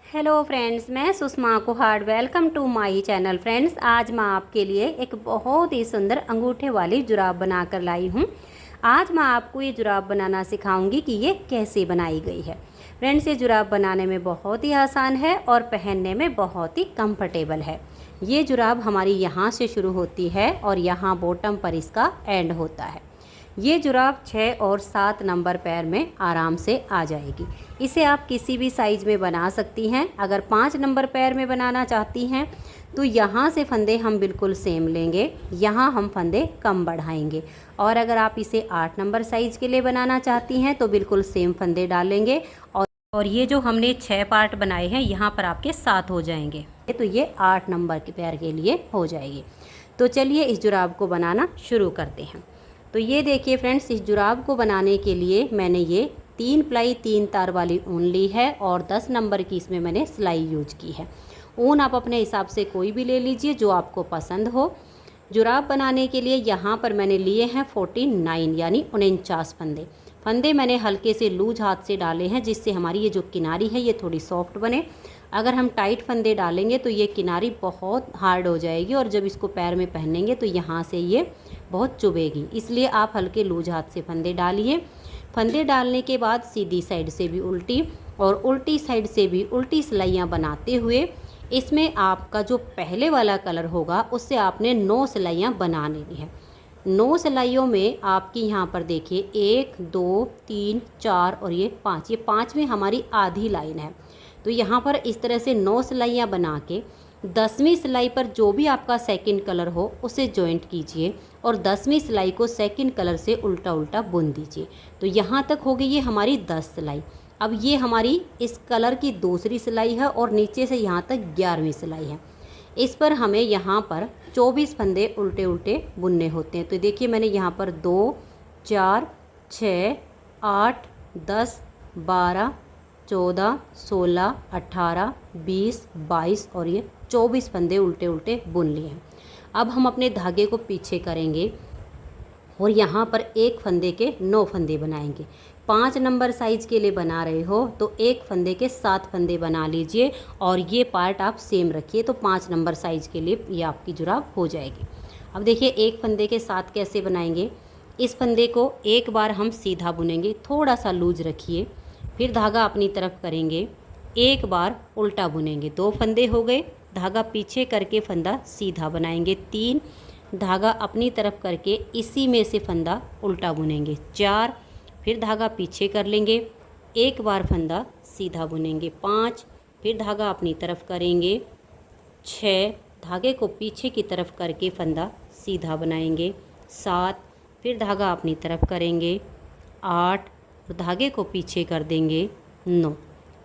Hello friends, मैं Sushma Kuhad. Welcome to my channel. Friends, आज मैं आपके लिए एक बहुत ही सुंदर अंगूठे वाली जुराब बनाकर लाई हूँ। आज मैं आपको ये जुराब बनाना सिखाऊंगी कि ये कैसे बनाई गई है। फ्रेंड्स, ये जुराब बनाने में बहुत ही आसान है और पहनने में बहुत ही कंफर्टेबल है। ये जुराब हमारी यहाँ से शुरू होती है और यहाँ बॉटम पर इसका एंड होता है। ये जुराब 6 और 7 नंबर पैर में आराम से आ जाएगी। इसे आप किसी भी साइज़ में बना सकती हैं। अगर 5 नंबर पैर में बनाना चाहती हैं तो यहाँ से फंदे हम बिल्कुल सेम लेंगे, यहाँ हम फंदे कम बढ़ाएंगे। और अगर आप इसे 8 नंबर साइज़ के लिए बनाना चाहती हैं तो बिल्कुल सेम फंदे डालेंगे। और ये जो हमने 6 पार्ट बनाए हैं यहाँ पर आपके 7 हो जाएंगे, तो ये 8 नंबर के पैर के लिए हो जाएगी। तो चलिए इस जुराब को बनाना शुरू करते हैं। तो ये देखिए फ्रेंड्स, इस जुराब को बनाने के लिए मैंने ये 3 प्लाई 3 तार वाली ऊन ली है और 10 नंबर की इसमें मैंने सिलाई यूज की है। ऊन आप अपने हिसाब से कोई भी ले लीजिए जो आपको पसंद हो। जुराब बनाने के लिए यहाँ पर मैंने लिए हैं 49 यानी 49 फंदे मैंने हल्के से लूज हाथ से डाले हैं, जिससे हमारी ये जो किनारी है ये थोड़ी सॉफ्ट बने। अगर हम टाइट फंदे डालेंगे तो ये किनारी बहुत हार्ड हो जाएगी और जब इसको पैर में पहनेंगे तो यहाँ से ये बहुत चुभेगी। इसलिए आप हल्के लूज हाथ से फंदे डालिए। फंदे डालने के बाद सीधी साइड से भी उल्टी और उल्टी साइड से भी उल्टी सिलाइयाँ बनाते हुए इसमें आपका जो पहले वाला कलर होगा उससे आपने 9 सिलाइयाँ बना लेनी है। 9 सिलाइयों में आपकी यहाँ पर देखिए 1 2 3 4 और ये 5, ये 5 में हमारी आधी लाइन है। तो यहाँ पर इस तरह से 9 सिलाइयाँ बना के 10वीं सिलाई पर जो भी आपका सेकंड कलर हो उसे जॉइंट कीजिए और 10वीं सिलाई को सेकंड कलर से उल्टा उल्टा बुन दीजिए। तो यहाँ तक हो गई ये हमारी 10 सिलाई। अब ये हमारी इस कलर की दूसरी सिलाई है और नीचे से यहाँ तक 11वीं सिलाई है। इस पर हमें यहाँ पर 24 फंदे उल्टे उल्टे बुनने होते हैं। तो देखिए मैंने यहाँ पर 2 4 6 8 10 12 14 16 18 20 22 और ये 24 फंदे उल्टे उल्टे बुन लिए हैं। अब हम अपने धागे को पीछे करेंगे और यहाँ पर एक फंदे के 9 फंदे बनाएंगे। 5 नंबर साइज़ के लिए बना रहे हो तो एक फंदे के 7 फंदे बना लीजिए और ये पार्ट आप सेम रखिए, तो 5 नंबर साइज़ के लिए ये आपकी जुराब हो जाएगी। अब देखिए एक फंदे के 7 कैसे बनाएंगे। इस फंदे को एक बार हम सीधा बुनेंगे, थोड़ा सा लूज रखिए, फिर धागा अपनी तरफ करेंगे, एक बार उल्टा बुनेंगे, 2 फंदे हो गए। धागा पीछे करके फंदा सीधा बनाएंगे, 3 धागा अपनी तरफ करके इसी में से फंदा उल्टा बुनेंगे, 4 फिर धागा पीछे कर लेंगे, एक बार फंदा सीधा बुनेंगे, 5 फिर धागा अपनी तरफ करेंगे, 6 धागे को पीछे की तरफ करके फंदा सीधा बनाएंगे, 7 फिर धागा अपनी तरफ करेंगे, 8 धागे को पीछे कर देंगे, 9।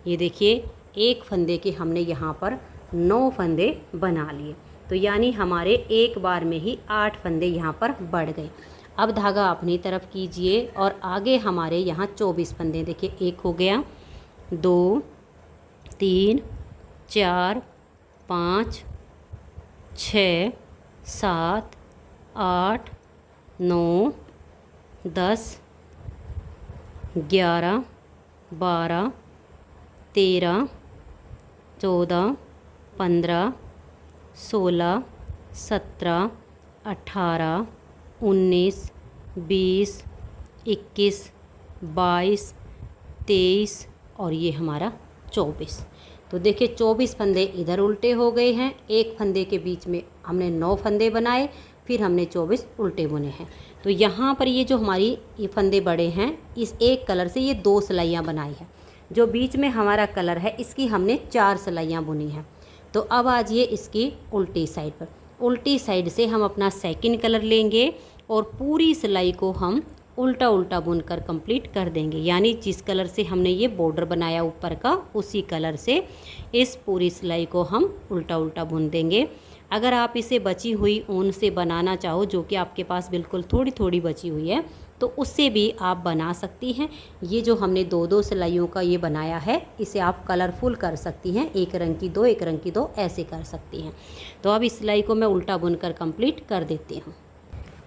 ये देखिए एक फंदे के हमने यहाँ पर 9 फंदे बना लिए। तो यानी हमारे एक बार में ही 8 फंदे यहाँ पर बढ़ गए। अब धागा अपनी तरफ कीजिए और आगे हमारे यहाँ 24 फंदे देखिए, एक हो गया, 2 3 4 5 6 7 8 9 10 11 12 13 14 15 16 17 18 19 20 21 22 23 और ये हमारा 24। तो देखिए 24 फंदे इधर उल्टे हो गए हैं। एक फंदे के बीच में हमने 9 फंदे बनाए, फिर हमने 24 उल्टे बुने हैं। तो यहाँ पर ये जो हमारी ये फंदे बड़े हैं, इस एक कलर से ये 2 सिलाइयाँ बनाई हैं। जो बीच में हमारा कलर है इसकी हमने 4 सिलाइयाँ बुनी हैं। तो अब आ जाइए इसकी उल्टी साइड पर। उल्टी साइड से हम अपना सेकंड कलर लेंगे और पूरी सिलाई को हम उल्टा उल्टा बुनकर कंप्लीट कर देंगे। यानी जिस कलर से हमने ये बॉर्डर बनाया ऊपर का, उसी कलर से इस पूरी सिलाई को हम उल्टा उल्टा बुन देंगे। अगर आप इसे बची हुई ऊन से बनाना चाहो, जो कि आपके पास बिल्कुल थोड़ी थोड़ी बची हुई है, तो उससे भी आप बना सकती हैं। ये जो हमने 2-2 सिलाइयों का ये बनाया है, इसे आप कलरफुल कर सकती हैं, एक रंग की 2 एक रंग की 2 ऐसे कर सकती हैं। तो अब इस सिलाई को मैं उल्टा बुनकर कंप्लीट कर देती हूँ।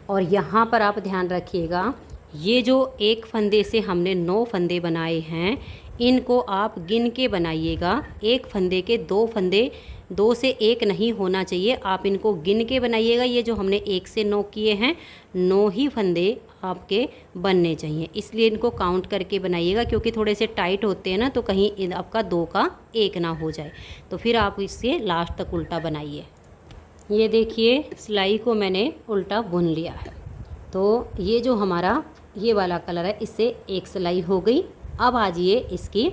और यहाँ पर आप ध्यान रखिएगा, ये जो एक फंदे से हमने 9 फंदे बनाए हैं, इनको आप गिन के बनाइएगा। एक फंदे के 2 फंदे, 2 से 1 नहीं होना चाहिए, आप इनको गिन के बनाइएगा। ये जो हमने 1 से 9 किए हैं, 9 ही फंदे आपके बनने चाहिए, इसलिए इनको काउंट करके बनाइएगा, क्योंकि थोड़े से टाइट होते हैं ना, तो कहीं आपका 2 का 1 ना हो जाए। तो फिर आप इससे लास्ट तक उल्टा बनाइए। ये देखिए सिलाई को मैंने उल्टा बुन लिया है। तो ये जो हमारा ये वाला कलर है, इससे एक सिलाई हो गई। अब आ जाइए इसकी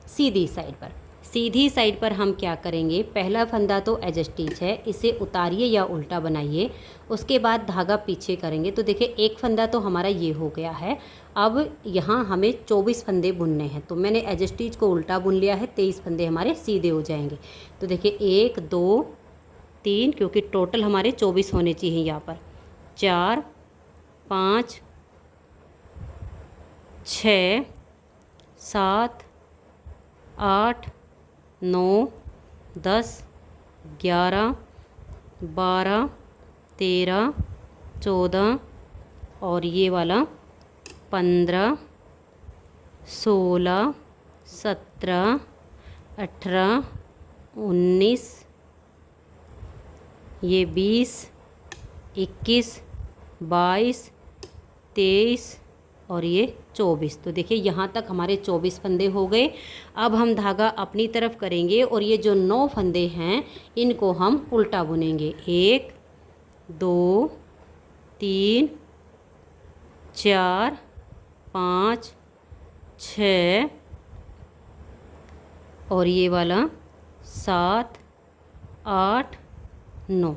सीधी साइड पर। सीधी साइड पर हम क्या करेंगे, पहला फंदा तो एज स्टिच है, इसे उतारिए या उल्टा बनाइए। उसके बाद धागा पीछे करेंगे। तो देखिए एक फंदा तो हमारा ये हो गया है। अब यहाँ हमें 24 फंदे बुनने हैं, तो मैंने एज स्टिच को उल्टा बुन लिया है, 23 फंदे हमारे सीधे हो जाएंगे। तो देखिए 1 2 3, क्योंकि टोटल हमारे 24 होने चाहिए यहाँ पर, 4 5 6 7 8 9 10 11 12 13 14 और ये वाला 15 16 17 18 19, ये 20 21 22 23 और ये 24। तो देखिए यहाँ तक हमारे 24 फंदे हो गए। अब हम धागा अपनी तरफ करेंगे और ये जो 9 फंदे हैं इनको हम उल्टा बुनेंगे। 1 2 3 4 5 6 और ये वाला 7 8 9,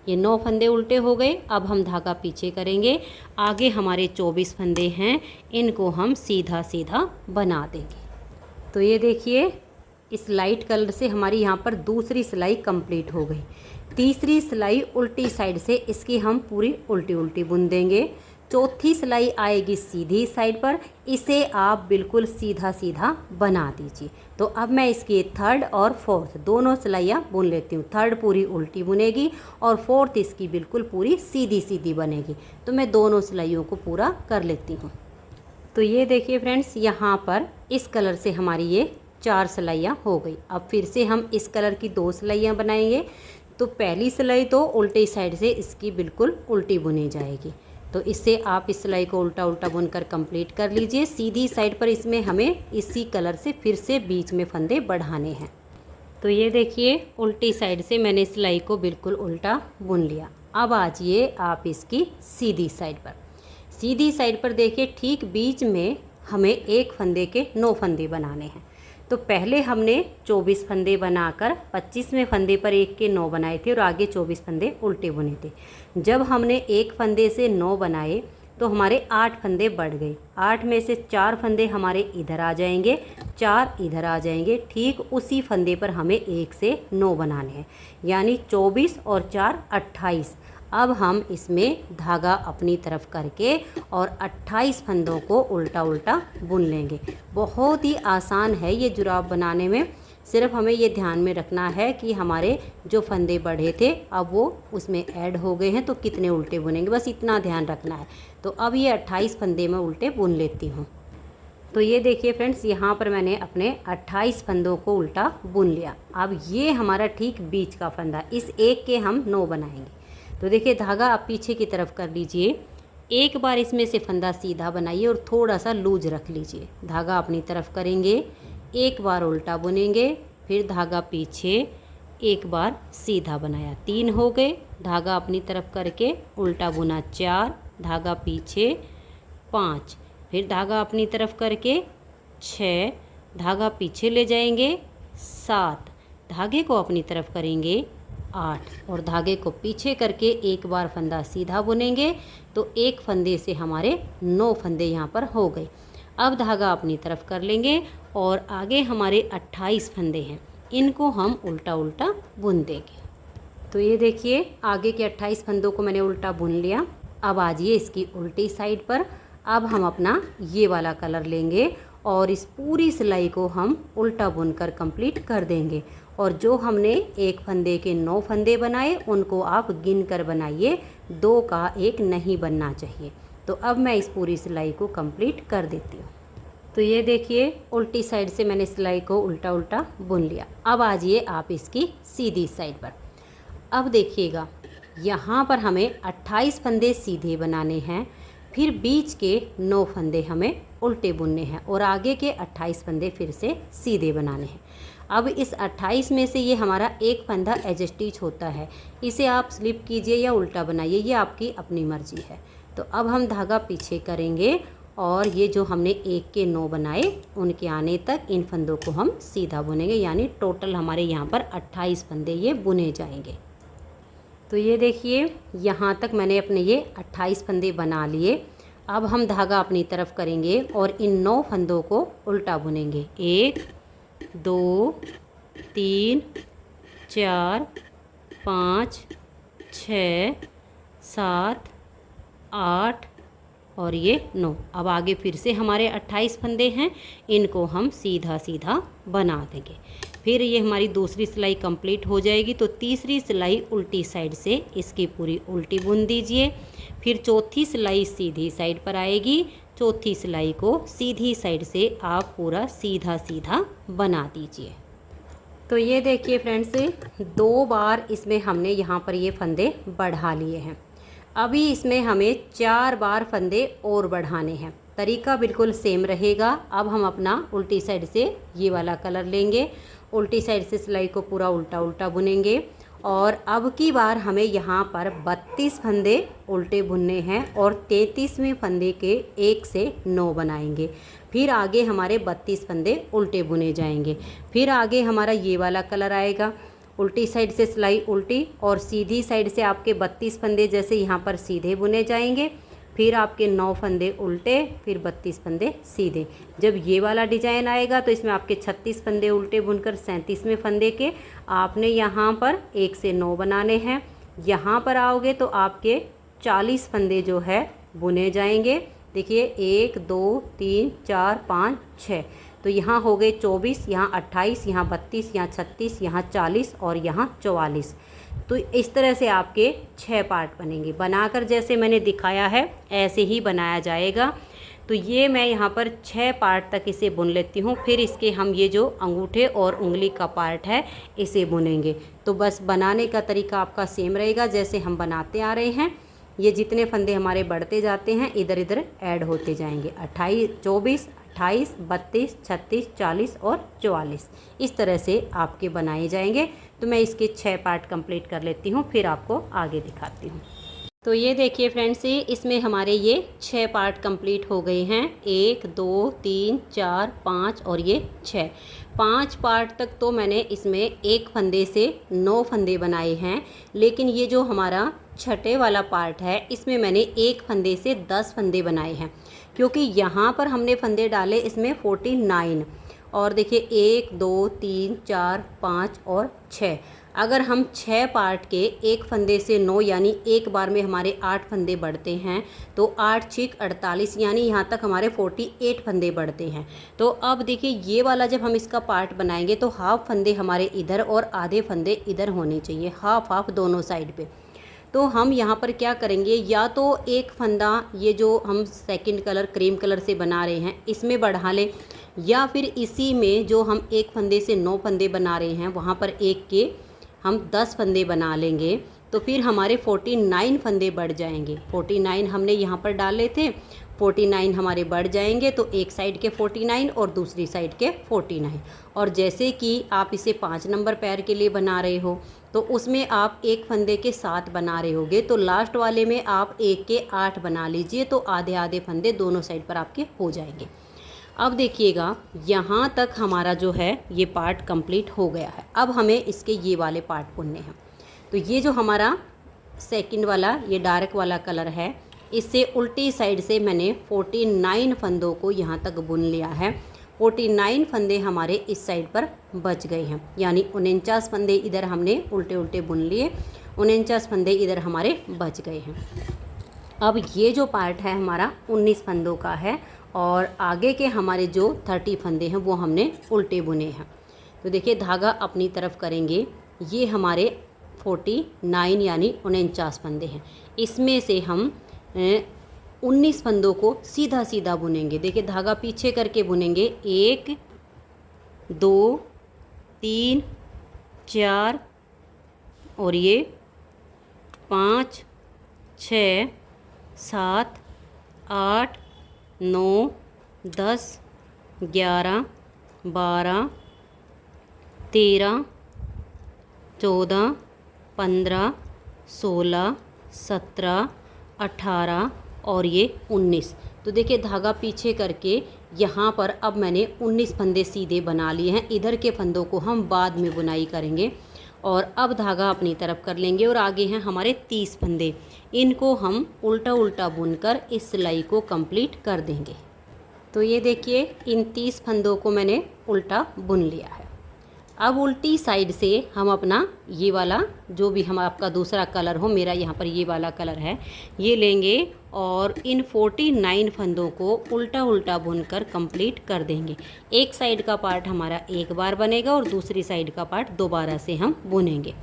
ये 9 फंदे उल्टे हो गए। अब हम धागा पीछे करेंगे। आगे हमारे 24 फंदे हैं, इनको हम सीधा सीधा बना देंगे। तो ये देखिए इस लाइट कलर से हमारी यहाँ पर दूसरी सिलाई कंप्लीट हो गई। तीसरी सिलाई उल्टी साइड से इसकी हम पूरी उल्टी उल्टी बुन देंगे। चौथी सिलाई आएगी सीधी साइड पर, इसे आप बिल्कुल सीधा सीधा बना दीजिए। तो अब मैं इसकी थर्ड और फोर्थ दोनों सिलाइयाँ बुन लेती हूँ। थर्ड पूरी उल्टी बुनेगी और फोर्थ इसकी बिल्कुल पूरी सीधी सीधी बनेगी। तो मैं दोनों सिलाइयों को पूरा कर लेती हूँ। तो ये देखिए फ्रेंड्स, यहाँ पर इस कलर से हमारी ये 4 सिलाइयाँ हो गई। अब फिर से हम इस कलर की 2 सिलाइयाँ बनाएंगे। तो पहली सिलाई तो उल्टी साइड से इसकी बिल्कुल उल्टी बुनी जाएगी। तो इससे आप इस सिलाई को उल्टा उल्टा बुनकर कंप्लीट कर लीजिए। सीधी साइड पर इसमें हमें इसी कलर से फिर से बीच में फंदे बढ़ाने हैं। तो ये देखिए उल्टी साइड से मैंने सिलाई को बिल्कुल उल्टा बुन लिया। अब आ जाइए आप इसकी सीधी साइड पर। सीधी साइड पर देखिए ठीक बीच में हमें एक फंदे के 9 फंदे बनाने हैं। तो पहले हमने 24 फंदे बनाकर 25वें फंदे पर एक के 9 बनाए थे और आगे 24 फंदे उल्टे बुने थे। जब हमने एक फंदे से 9 बनाए तो हमारे 8 फंदे बढ़ गए। 8 में से 4 फंदे हमारे इधर आ जाएंगे, 4 इधर आ जाएंगे। ठीक उसी फंदे पर हमें 1 से 9 बनाने हैं, यानी 24 और 4 28। अब हम इसमें धागा अपनी तरफ करके और 28 फंदों को उल्टा उल्टा बुन लेंगे। बहुत ही आसान है ये जुराब बनाने में। सिर्फ हमें ये ध्यान में रखना है कि हमारे जो फंदे बढ़े थे अब वो उसमें ऐड हो गए हैं, तो कितने उल्टे बुनेंगे, बस इतना ध्यान रखना है। तो अब ये 28 फंदे मैं उल्टे बुन लेती हूँ। तो ये देखिए फ्रेंड्स, यहाँ पर मैंने अपने 28 फंदों को उल्टा बुन लिया। अब ये हमारा ठीक बीच का फंदा, इस एक के हम 9 बनाएंगे। तो देखिए धागा आप पीछे की तरफ कर लीजिए। एक बार इसमें से फंदा सीधा बनाइए और थोड़ा सा लूज रख लीजिए। धागा अपनी तरफ करेंगे, एक बार उल्टा बुनेंगे, फिर धागा पीछे, एक बार सीधा बनाया, 3 हो गए। धागा अपनी तरफ करके उल्टा बुना 4, धागा पीछे 5, फिर धागा अपनी तरफ करके 6, धागा पीछे ले जाएंगे 7, धागे को अपनी तरफ करेंगे 8 और धागे को पीछे करके एक बार फंदा सीधा बुनेंगे। तो एक फंदे से हमारे 9 फंदे यहाँ पर हो गए। अब धागा अपनी तरफ कर लेंगे और आगे हमारे 28 फंदे हैं, इनको हम उल्टा उल्टा बुन देंगे। तो ये देखिए आगे के 28 फंदों को मैंने उल्टा बुन लिया। अब आ जाइए इसकी उल्टी साइड पर। अब हम अपना ये वाला कलर लेंगे और इस पूरी सिलाई को हम उल्टा बुनकर कंप्लीट कर देंगे। और जो हमने एक फंदे के 9 फंदे बनाए उनको आप गिन कर बनाइए, 2 का 1 नहीं बनना चाहिए। तो अब मैं इस पूरी सिलाई को कंप्लीट कर देती हूँ। तो ये देखिए उल्टी साइड से मैंने सिलाई को उल्टा उल्टा बुन लिया। अब आ जाइए आप इसकी सीधी साइड पर। अब देखिएगा यहाँ पर हमें 28 फंदे सीधे बनाने हैं, फिर बीच के 9 फंदे हमें उल्टे बुनने हैं और आगे के 28 फंदे फिर से सीधे बनाने हैं। अब इस 28 में से ये हमारा एक फंदा एज स्टिच होता है, इसे आप स्लिप कीजिए या उल्टा बनाइए, ये आपकी अपनी मर्जी है। तो अब हम धागा पीछे करेंगे और ये जो हमने एक के 9 बनाए उनके आने तक इन फंदों को हम सीधा बुनेंगे, यानी टोटल हमारे यहाँ पर 28 फंदे ये बुने जाएंगे। तो ये देखिए यहाँ तक मैंने अपने ये 28 फंदे बना लिए। अब हम धागा अपनी तरफ करेंगे और इन 9 फंदों को उल्टा बुनेंगे। 1 2 3 4 5 6 7 8 और ये 9। अब आगे फिर से हमारे 28 फंदे हैं, इनको हम सीधा सीधा बना देंगे। फिर ये हमारी दूसरी सिलाई कंप्लीट हो जाएगी तो तीसरी सिलाई उल्टी साइड से इसकी पूरी उल्टी बुन दीजिए। फिर चौथी सिलाई सीधी साइड पर आएगी, चौथी सिलाई को सीधी साइड से आप पूरा सीधा सीधा बना दीजिए। तो ये देखिए फ्रेंड्स 2 बार इसमें हमने यहाँ पर ये फंदे बढ़ा लिए हैं। अभी इसमें हमें 4 बार फंदे और बढ़ाने हैं। तरीका बिल्कुल सेम रहेगा। अब हम अपना उल्टी साइड से ये वाला कलर लेंगे, उल्टी साइड से सिलाई को पूरा उल्टा उल्टा बुनेंगे और अब की बार हमें यहाँ पर 32 फंदे उल्टे बुनने हैं और 33वें फंदे के 1 से 9 बनाएंगे। फिर आगे हमारे 32 फंदे उल्टे बुने जाएंगे। फिर आगे हमारा ये वाला कलर आएगा, उल्टी साइड से सिलाई उल्टी और सीधी साइड से आपके 32 फंदे जैसे यहाँ पर सीधे बुने जाएंगे। फिर आपके 9 फंदे उल्टे, फिर 32 फंदे सीधे। जब ये वाला डिजाइन आएगा तो इसमें आपके 36 फंदे उल्टे बुनकर 37वें फंदे के आपने यहाँ पर 1 से 9 बनाने हैं। यहाँ पर आओगे तो आपके 40 फंदे जो है बुने जाएंगे। देखिए 1 2 3 4 5 6, तो यहाँ हो गए 24, यहाँ 28, यहाँ 32, यहाँ 36, यहाँ 40 और यहाँ 44। तो इस तरह से आपके 6 पार्ट बनेंगे। बनाकर जैसे मैंने दिखाया है ऐसे ही बनाया जाएगा। तो ये मैं यहाँ पर 6 पार्ट तक इसे बुन लेती हूँ, फिर इसके हम ये जो अंगूठे और उंगली का पार्ट है इसे बुनेंगे। तो बस बनाने का तरीका आपका सेम रहेगा जैसे हम बनाते आ रहे हैं। ये जितने फंदे हमारे बढ़ते जाते हैं इधर इधर ऐड होते जाएंगे। 28 24 28 32 36 40 और 44 इस तरह से आपके बनाए जाएंगे। तो मैं इसके 6 पार्ट कंप्लीट कर लेती हूँ, फिर आपको आगे दिखाती हूँ। तो ये देखिए फ्रेंड्स इसमें हमारे ये 6 पार्ट कंप्लीट हो गए हैं। 1 2 3 4 5 और ये 6। 5 पार्ट तक तो मैंने इसमें एक फंदे से 9 फंदे बनाए हैं, लेकिन ये जो हमारा छठे वाला पार्ट है इसमें मैंने एक फंदे से 10 फंदे बनाए हैं, क्योंकि यहाँ पर हमने फंदे डाले इसमें 49। और देखिए 1 2 3 4 5 और 6। अगर हम 6 पार्ट के एक फंदे से 9 यानी एक बार में हमारे 8 फंदे बढ़ते हैं, तो 8 6 48 यानी यहाँ तक हमारे 48 फंदे बढ़ते हैं। तो अब देखिए ये वाला जब हम इसका पार्ट बनाएंगे तो हाफ फंदे हमारे इधर और आधे फंदे इधर होने चाहिए, हाफ हाफ दोनों साइड पे। तो हम यहाँ पर क्या करेंगे, या तो एक फंदा ये जो हम सेकंड कलर क्रीम कलर से बना रहे हैं इसमें बढ़ा लें, या फिर इसी में जो हम एक फंदे से 9 फंदे बना रहे हैं वहाँ पर एक के हम 10 फंदे बना लेंगे। तो फिर हमारे 49 फंदे बढ़ जाएंगे। 49 हमने यहाँ पर डाले थे, 49 हमारे बढ़ जाएंगे। तो एक साइड के 49 और दूसरी साइड के 49। और जैसे कि आप इसे 5 नंबर पैर के लिए बना रहे हो तो उसमें आप एक फंदे के 7 बना रहे होगे, तो लास्ट वाले में आप एक के 8 बना लीजिए, तो आधे आधे फंदे दोनों साइड पर आपके हो जाएंगे। अब देखिएगा यहाँ तक हमारा जो है ये पार्ट कंप्लीट हो गया है। अब हमें इसके ये वाले पार्ट बुनने हैं। तो ये जो हमारा सेकंड वाला ये डार्क वाला कलर है, इससे उल्टी साइड से मैंने 49 फंदों को यहाँ तक बुन लिया है। 49 फंदे हमारे इस साइड पर बच गए हैं, यानी 49 फंदे इधर हमने उल्टे उल्टे बुन लिए, 49 फंदे इधर हमारे बच गए हैं। अब ये जो पार्ट है हमारा 19 फंदों का है और आगे के हमारे जो 30 फंदे हैं वो हमने उल्टे बुने हैं। तो देखिए धागा अपनी तरफ करेंगे, ये हमारे 49 यानी 49 फंदे हैं। इसमें से हम 19 फंदों को सीधा सीधा बुनेंगे। देखिए धागा पीछे करके बुनेंगे, 1 2 3 4 और ये 5 6 7 8 9 10 11 12 13 14 15 16 17 18 और ये 19। तो देखिए धागा पीछे करके यहाँ पर अब मैंने 19 फंदे सीधे बना लिए हैं। इधर के फंदों को हम बाद में बुनाई करेंगे। और अब धागा अपनी तरफ कर लेंगे और आगे हैं हमारे 30 फंदे। इनको हम उल्टा उल्टा बुनकर इस सिलाई को कंप्लीट कर देंगे। तो ये देखिए इन 30 फंदों को मैंने उल्टा बुन लिया है। अब उल्टी साइड से हम अपना ये वाला जो भी हम आपका दूसरा कलर हो, मेरा यहाँ पर ये वाला कलर है, ये लेंगे और इन 49 फंदों को उल्टा उल्टा बुनकर कंप्लीट कर देंगे। एक साइड का पार्ट हमारा एक बार बनेगा और दूसरी साइड का पार्ट दोबारा से हम बुनेंगे।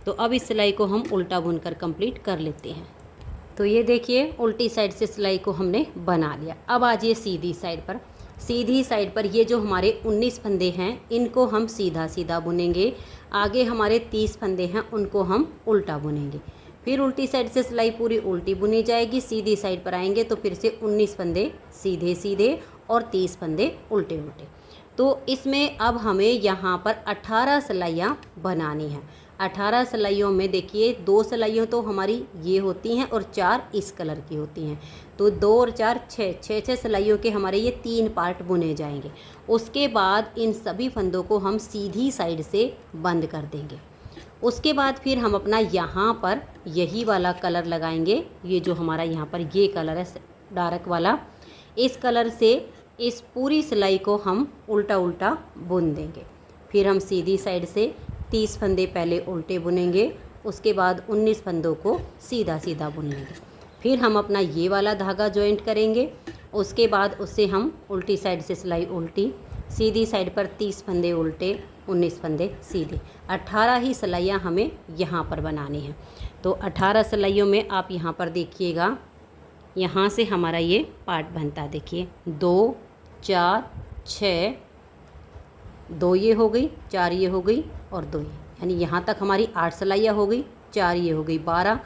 तो अब इस सिलाई को हम उल्टा बुनकर कंप्लीट कर लेते हैं। तो ये देखिए उल्टी साइड से सिलाई को हमने बना लिया। अब आ जाइए सीधी साइड पर। सीधी साइड पर ये जो हमारे 19 फंदे हैं इनको हम सीधा सीधा बुनेंगे। आगे हमारे 30 फंदे हैं उनको हम उल्टा बुनेंगे। फिर उल्टी साइड से सिलाई पूरी उल्टी बुनी जाएगी। सीधी साइड पर आएंगे तो फिर से 19 फंदे सीधे सीधे और 30 फंदे उल्टे उल्टे। तो इसमें अब हमें यहाँ पर 18 सिलाइयाँ बनानी हैं। 18 सिलाइयों में देखिए 2 सिलाइयों तो हमारी ये होती हैं और 4 इस कलर की होती हैं। तो 2 और 4 6 सिलाइयों के हमारे ये 3 पार्ट बुने जाएंगे। उसके बाद इन सभी फंदों को हम सीधी साइड से बंद कर देंगे। उसके बाद फिर हम अपना यहाँ पर यही वाला कलर लगाएंगे। ये जो हमारा यहाँ पर ये कलर है डार्क वाला, इस कलर से इस पूरी सिलाई को हम उल्टा उल्टा बुन देंगे। फिर हम सीधी साइड से 30 फंदे पहले उल्टे बुनेंगे, उसके बाद 19 फंदों को सीधा सीधा बुन लेंगे। फिर हम अपना ये वाला धागा जॉइंट करेंगे। उसके बाद उससे हम उल्टी साइड से सिलाई उल्टी, सीधी साइड पर 30 फंदे उल्टे, 19 फंदे सीधे। 18 ही सिलाइयाँ हमें यहाँ पर बनानी हैं। तो 18 सिलाइयों में आप यहाँ पर देखिएगा, यहाँ से हमारा ये पार्ट बनता है। देखिए 2 4 6, 2 ये हो गई, 4 ये हो गई और 2 ये, यानी यहाँ तक हमारी 8 सिलाइयाँ हो गई। 4 ये हो गई 12,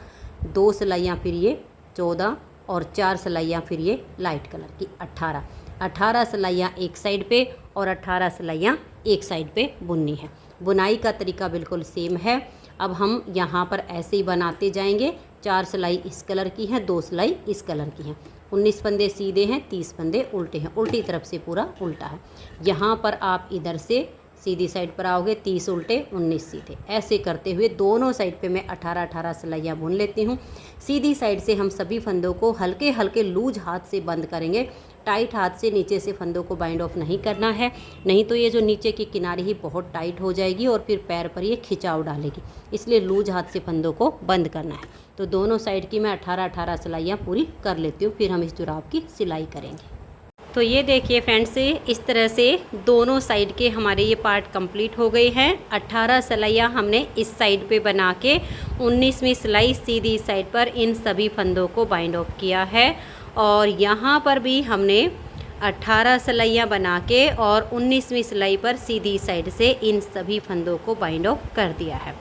2 सिलाइयाँ फिर ये 14 और 4 सिलाइयाँ फिर ये लाइट कलर की 18। 18 सिलाइयाँ एक साइड पे और 18 सिलाइयाँ एक साइड पे बुननी है। बुनाई का तरीका बिल्कुल सेम है। अब हम यहाँ पर ऐसे ही बनाते जाएंगे। 4 सिलाई इस कलर की हैं, 2 सिलाई इस कलर की हैं। 19 फंदे सीधे हैं, 30 फंदे उल्टे हैं। उल्टी तरफ से पूरा उल्टा है। यहाँ पर आप इधर से सीधी साइड पर आओगे, 30 उल्टे 19 सीधे। ऐसे करते हुए दोनों साइड पे मैं 18 सिलाइयाँ बुन लेती हूँ। सीधी साइड से हम सभी फंदों को हल्के हल्के लूज हाथ से बंद करेंगे। टाइट हाथ से नीचे से फंदों को बाइंड ऑफ नहीं करना है, नहीं तो ये जो नीचे की किनारी ही बहुत टाइट हो जाएगी और फिर पैर पर ये खिंचाव डालेगी। इसलिए लूज हाथ से फंदों को बंद करना है। तो दोनों साइड की मैं 18 सिलाइयाँ पूरी कर लेती हूँ। फिर हम इस जुराब की सिलाई करेंगे। तो ये देखिए फ्रेंड्स, इस तरह से दोनों साइड के हमारे ये पार्ट कंप्लीट हो गए हैं। 18 सिलाइयाँ हमने इस साइड पे बना के 19वीं सिलाई सीधी साइड पर इन सभी फंदों को बाइंड ऑफ किया है। और यहाँ पर भी हमने 18 सिलाइयाँ बना के और 19वीं सिलाई पर सीधी साइड से इन सभी फंदों को बाइंड ऑफ कर दिया है।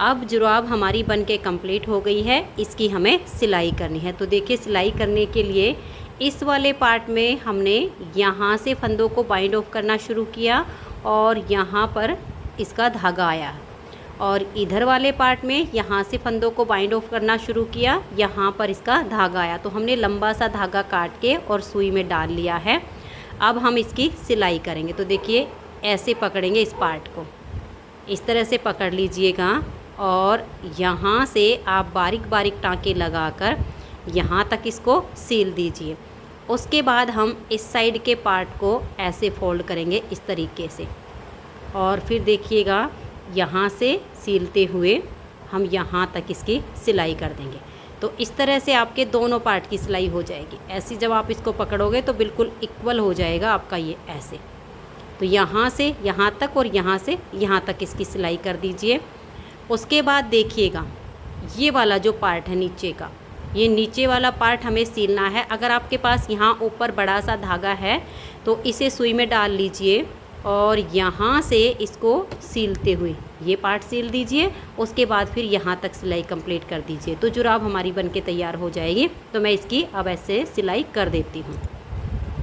अब जुराब हमारी बन के कंप्लीट हो गई है। इसकी हमें सिलाई करनी है। तो देखिए सिलाई करने के लिए इस वाले पार्ट में हमने यहाँ से फंदों को बाइंड ऑफ करना शुरू किया और यहाँ पर इसका धागा आया, और इधर वाले पार्ट में यहाँ से फंदों को बाइंड ऑफ करना शुरू किया, यहाँ पर इसका धागा आया। तो हमने लंबा सा धागा काट के और सुई में डाल लिया है। अब हम इसकी सिलाई करेंगे। तो देखिए ऐसे पकड़ेंगे इस पार्ट को, इस तरह से पकड़ लीजिएगा और यहाँ से आप बारीक बारीक टाँके लगाकर यहाँ तक इसको सील दीजिए। उसके बाद हम इस साइड के पार्ट को ऐसे फोल्ड करेंगे इस तरीके से, और फिर देखिएगा यहाँ से सीलते हुए हम यहाँ तक इसकी सिलाई कर देंगे। तो इस तरह से आपके दोनों पार्ट की सिलाई हो जाएगी। ऐसे जब आप इसको पकड़ोगे तो बिल्कुल इक्वल हो जाएगा आपका ये ऐसे। तो यहाँ से यहाँ तक और यहाँ से यहाँ तक इसकी सिलाई कर दीजिए। उसके बाद देखिएगा ये वाला जो पार्ट है नीचे का, ये नीचे वाला पार्ट हमें सिलना है। अगर आपके पास यहाँ ऊपर बड़ा सा धागा है तो इसे सुई में डाल लीजिए और यहाँ से इसको सीलते हुए ये पार्ट सील दीजिए। उसके बाद फिर यहाँ तक सिलाई कंप्लीट कर दीजिए तो जुराब हमारी बनके तैयार हो जाएगी। तो मैं इसकी अब ऐसे सिलाई कर देती हूँ।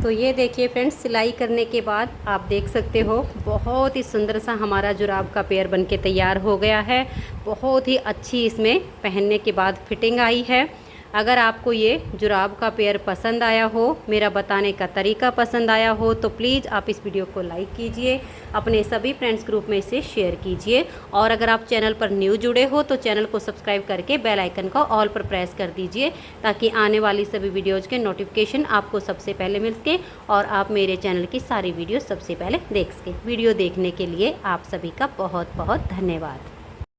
तो ये देखिए फ्रेंड्स, सिलाई करने के बाद आप देख सकते हो बहुत ही सुंदर सा हमारा जुराब का पेयर बनके तैयार हो गया है। बहुत ही अच्छी इसमें पहनने के बाद फिटिंग आई है। अगर आपको ये जुराब का पेयर पसंद आया हो, मेरा बताने का तरीका पसंद आया हो, तो प्लीज़ आप इस वीडियो को लाइक कीजिए, अपने सभी फ्रेंड्स ग्रुप में इसे शेयर कीजिए। और अगर आप चैनल पर न्यू जुड़े हो तो चैनल को सब्सक्राइब करके बेल आइकन को ऑल पर प्रेस कर दीजिए ताकि आने वाली सभी वीडियोज़ के नोटिफिकेशन आपको सबसे पहले मिल सके और आप मेरे चैनल की सारी वीडियो सबसे पहले देख सकें। वीडियो देखने के लिए आप सभी का बहुत बहुत धन्यवाद।